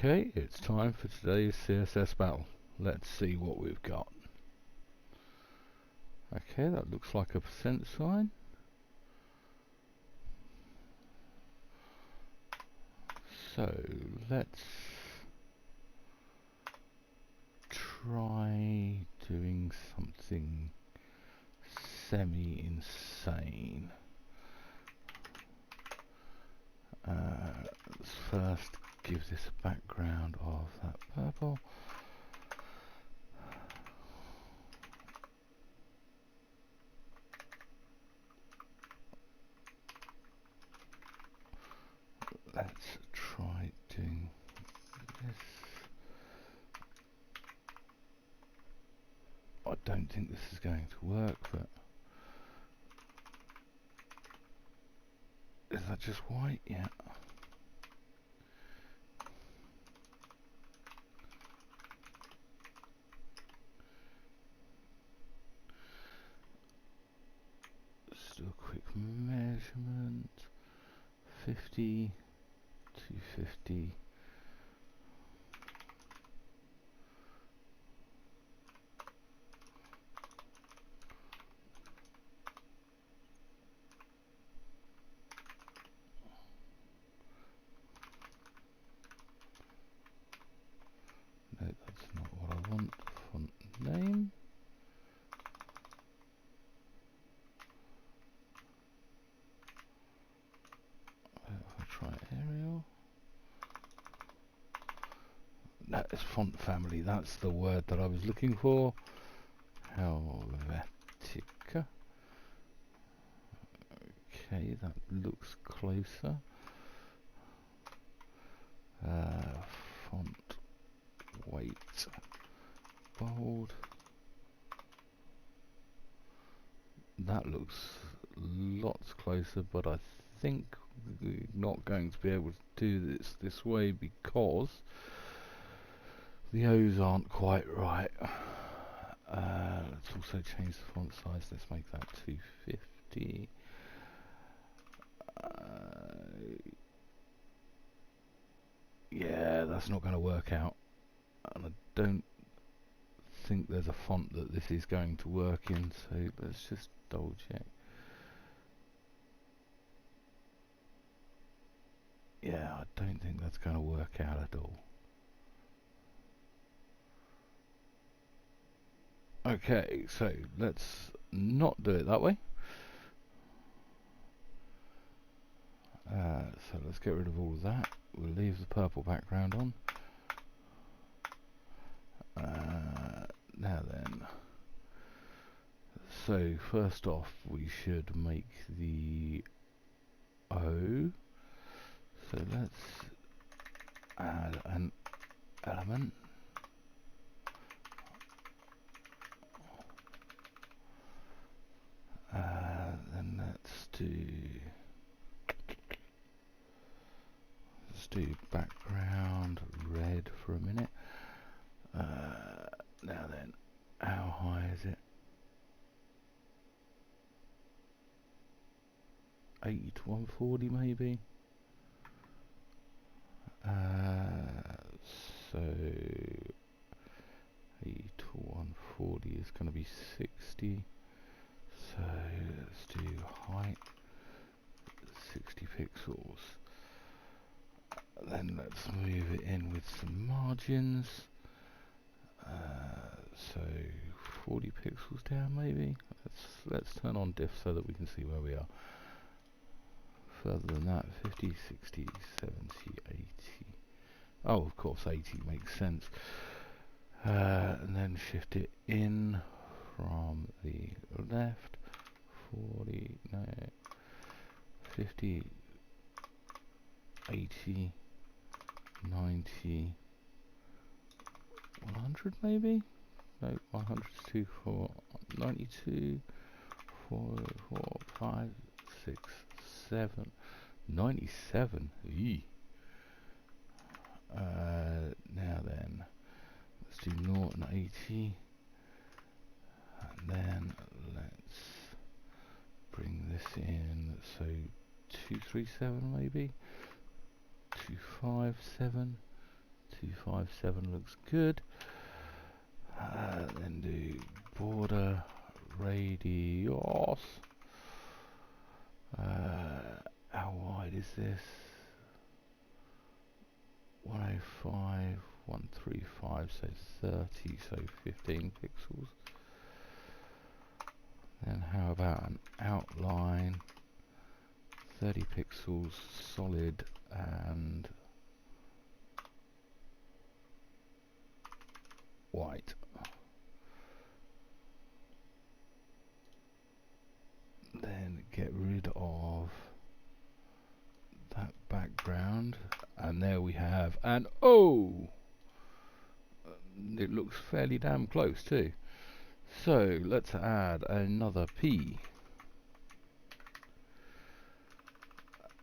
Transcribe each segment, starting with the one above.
Okay, it's time for today's CSS Battle. Let's see what we've got. Okay, that looks like a percent sign. So let's try doing something semi-insane. Let's first give this a background of that purple. Let's try doing this. I don't think this is going to work, but is that just white? Yeah. Let's do a quick measurement. 50 to 50. No, that's not what I want. Font name. I'll try Arial. That is font family. That's the word that I was looking for. Helvetica. Okay, that looks closer. Font weight bold. That looks lots closer, but I think we're not going to be able to do this way because the O's aren't quite right. Let's also change the font size. Let's make that 250. Yeah, that's not going to work out, and I don't think there's a font that this is going to work in, so let's just double check. Yeah, I don't think that's going to work out at all. Okay, so let's not do it that way. So let's get rid of all of that. We'll leave the purple background on. Now then, so first off we should make the O. So let's add an element. Then let's do background red for a minute. Now then, how high is it? 80 to 140 maybe. So 80 to 140 is going to be 60. So let's do height 60 pixels. Then let's move it in with some margins. So 40 pixels down maybe. Let's turn on diff so that we can see where we are. Further than that, 50, 60, 70, 80. Oh, of course, 80 makes sense. And then shift it in from the left. 40, no, 50, 80, 90, 100 maybe? No, 100 is too far. 92, 4, 5, 6, 7, 97. Eee. Now then, let's do 0 and 80. And then let's bring this in, so 237 maybe, 257, 257 looks good. Then do border radius. How wide is this? 105, 135, so 30, so 15 pixels. Then how about an outline? 30 pixels solid and white. Then get rid of that background, and there we have an O. It looks fairly damn close too. So let's add another P.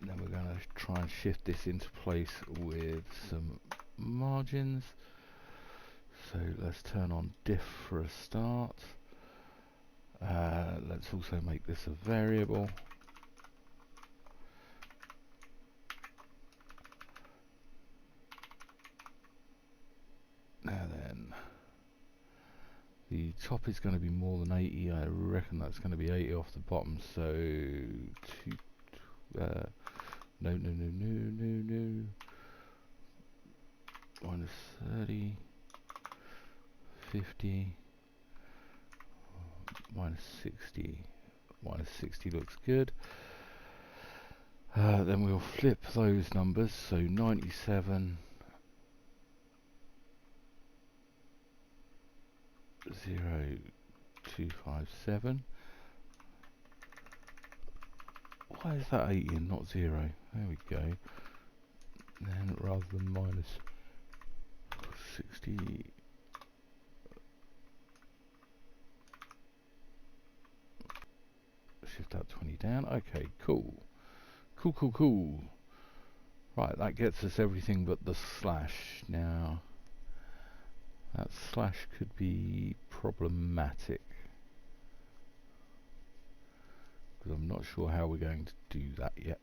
Then we're going to try and shift this into place with some margins. So let's turn on diff for a start. Let's also make this a variable. Now then, the top is going to be more than 80. I reckon that's going to be 80 off the bottom. So no. Minus 30, 50, minus 60. Minus 60 looks good. Then we'll flip those numbers. So 97. 0257. Why is that 80 and not 0? There we go. Then rather than minus 60, shift that 20 down. Okay, cool. Cool. Right, that gets us everything but the slash. Now, that slash could be problematic, because I'm not sure how we're going to do that yet.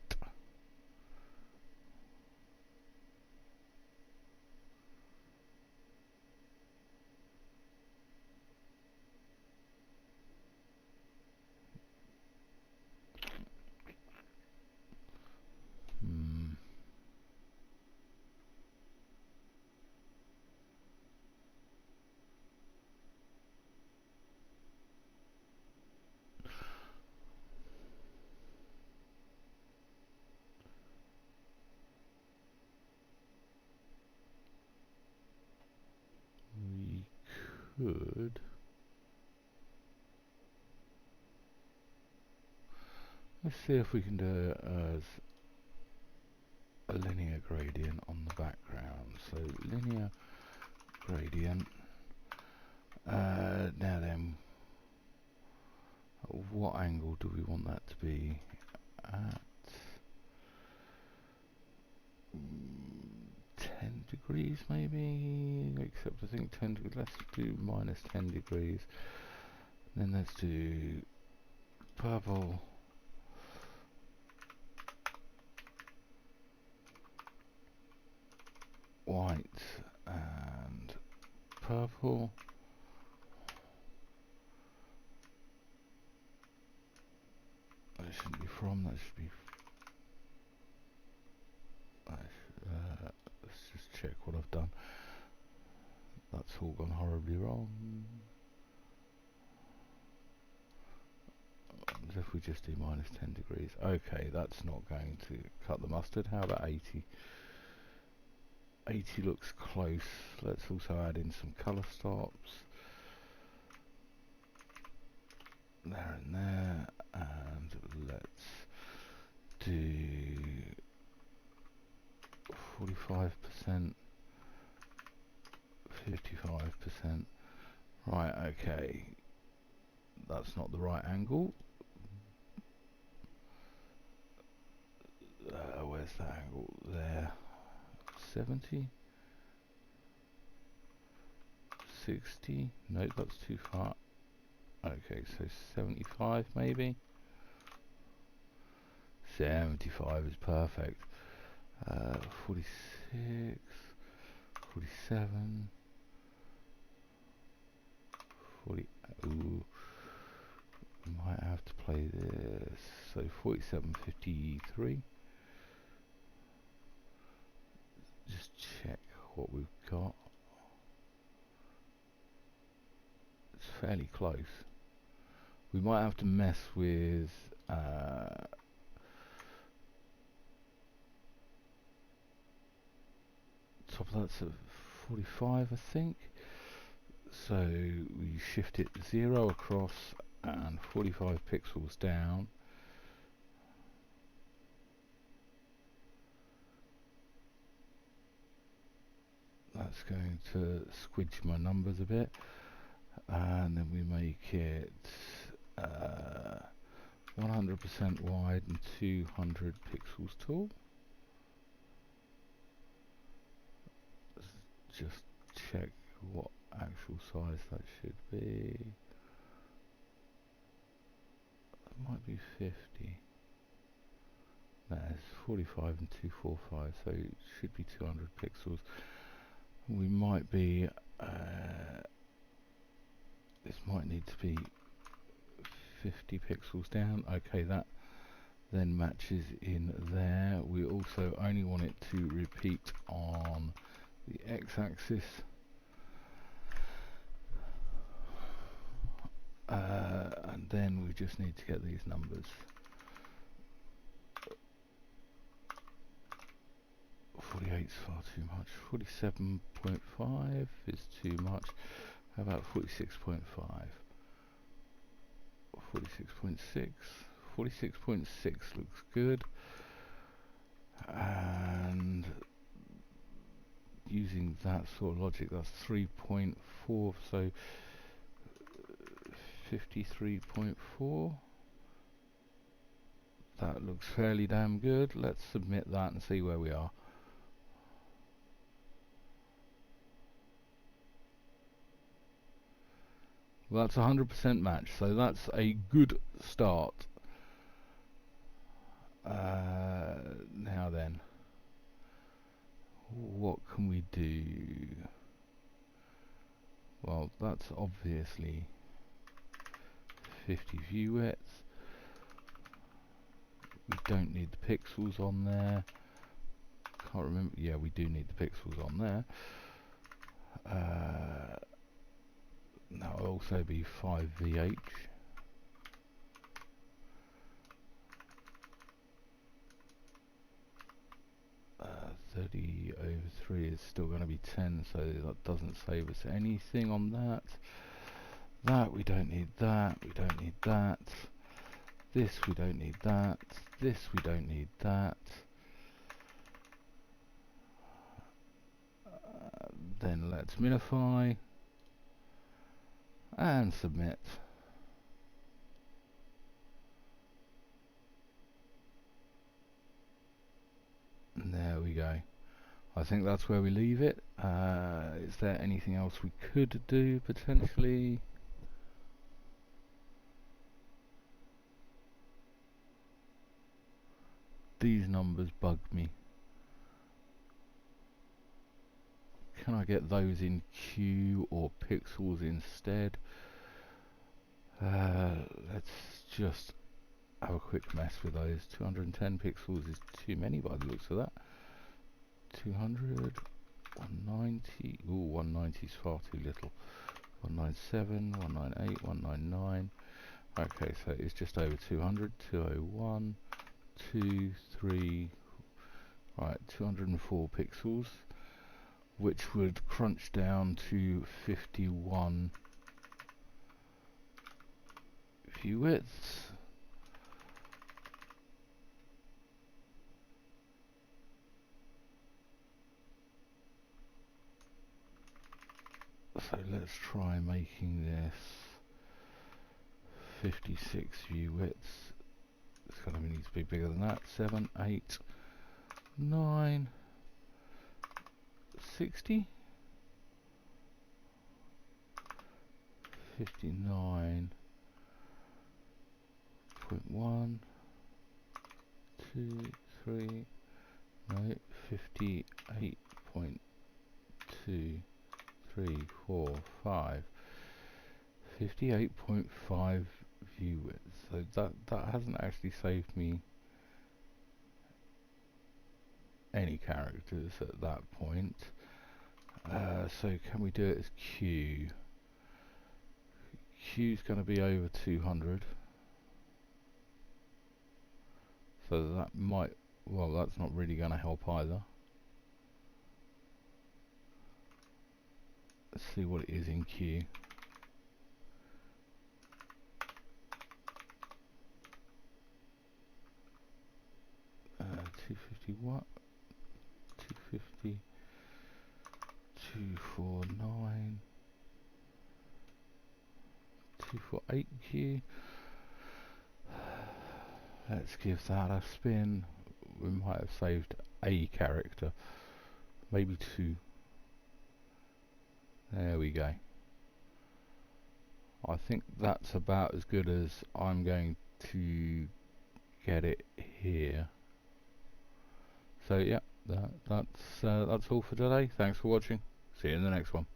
We could. Let's see if we can do it as a linear gradient on the background. So linear gradient. Now then, what angle do we want that to be at? 10 degrees maybe, except I think 10 degrees. Let's do minus 10 degrees. Then let's do purple, white and purple. That shouldn't be from, that should be. Let's just check what I've done. That's all gone horribly wrong. As if we just do minus 10 degrees. Okay, that's not going to cut the mustard. How about 80? 80 looks close. Let's also add in some colour stops. There and there. And let's do 45%, 55%. Right, okay. That's not the right angle. Where's that angle? There. 70? 60? No, that's too far. Okay, so 75 maybe? 75 is perfect. 46, 47, 40, ooh, might have to play this, so 47.53. Just check what we've got. It's fairly close. We might have to mess with top of that's at 45, I think. So we shift it 0 across and 45 pixels down. That's going to squidge my numbers a bit, and then we make it 100% wide and 200 pixels tall. Let's just check what actual size that should be. That might be 50. No, it's 45 and 245, so it should be 200 pixels. We might be, this might need to be 50 pixels down. Okay, that then matches in there. We also only want it to repeat on the x-axis. And then we just need to get these numbers. 48 is far too much. 47.5 is too much. How about 46.5? 46.6. 46.6 looks good. And using that sort of logic, that's 3.4, so 53.4. That looks fairly damn good. Let's submit that and see where we are. Well, that's 100% match, so that's a good start. Now then, what can we do? Well, that's obviously 50 view width. We don't need the pixels on there. Can't remember. Yeah, we do need the pixels on there. That will also be 5 VH. Uh, 30 over 3 is still going to be 10, so that doesn't save us anything on that. That we don't need that. We don't need that. This we don't need that. This we don't need that. Then let's minify and submit. And there we go. I think that's where we leave it. Is there anything else we could do potentially? These numbers bug me. Can I get those in Q or pixels instead? Let's just have a quick mess with those. 210 pixels is too many by the looks of that. 200, 190. Ooh, 190 is far too little. 197, 198, 199. Okay, so it's just over 200. 201, 2, 3. Right, 204 pixels, which would crunch down to 51 view widths. So let's try making this 56 view widths. It's going to need to be bigger than that. 7, 8, 9, 60, 59.1, 2, 3, no, 58.2, 2, 3, 4, 5. 58.5 view width. So that hasn't actually saved me any characters at that point. So can we do it as Q? Q's going to be over 200. So that might, well, that's not really going to help either. Let's see what it is in Q. Uh, 250 what? 250, 249, 248 Q. Let's give that a spin. We might have saved a character, maybe two. There we go. I think that's about as good as I'm going to get it here. So yeah, that's all for today. Thanks for watching. See you in the next one.